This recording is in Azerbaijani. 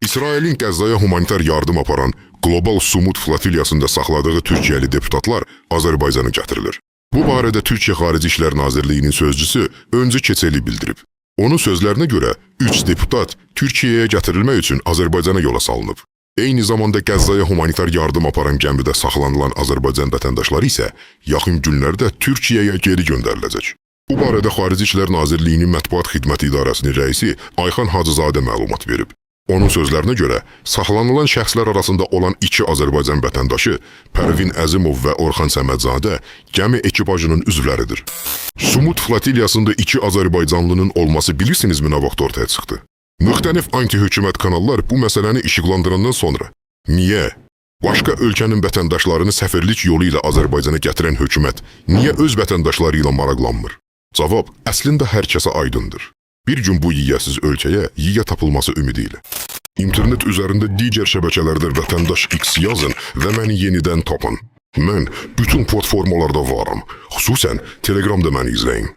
İsrailin Qəzzaya humanitar yardım aparan Global Sumut flotiliyasında saxladığı Türkiyəli deputatlar Azərbaycana gətirilir. Bu barədə Türkiyə Xarici İşlər Nazirliyinin sözcüsü Öncü Keçeli bildirib. Onun sözlərinə görə 3 deputat Türkiyəyə gətirilmək üçün Azərbaycana yola salınıb. Eyni zamanda Qəzzaya humanitar yardım aparan gəmidə saxlanılan Azərbaycan vətəndaşları isə yaxın günlərdə Türkiyəyə geri göndəriləcək. Bu barədə Xarici İşlər Nazirliyinin Mətbuat Xidməti İdarəsinin rəisi Ayxan Hacızadə məlumat verib. Onun sözlərinə görə, saxlanılan şəxslər arasında olan 2 Azərbaycan vətəndaşı Pərvin Əzimov və Orxan Səmədzadə gəmi ekipajının üzvləridir. Sumut flotiliyasında 2 Azərbaycanlının olması bilirsinizmi nə vaxt ortaya çıxdı? Müxtəlif anti-hökumət kanallar bu məsələni işıqlandırandan sonra niyə başqa ölkənin vətəndaşlarını səfirlik yolu ilə Azərbaycana gətirən hökumət niyə öz vətəndaşları ilə maraqlanmır? Cavab əslində hər kəsə aydındır. Bir gün bu yiyəsiz ölkəyə yiyə tapılması ümidi ilə. İnternet üzərində digər şəbəkələrdə vətəndaş X yazın və məni yenidən tapın. Mən bütün platformalarda varam. Xüsusən Telegramda məni izləyin.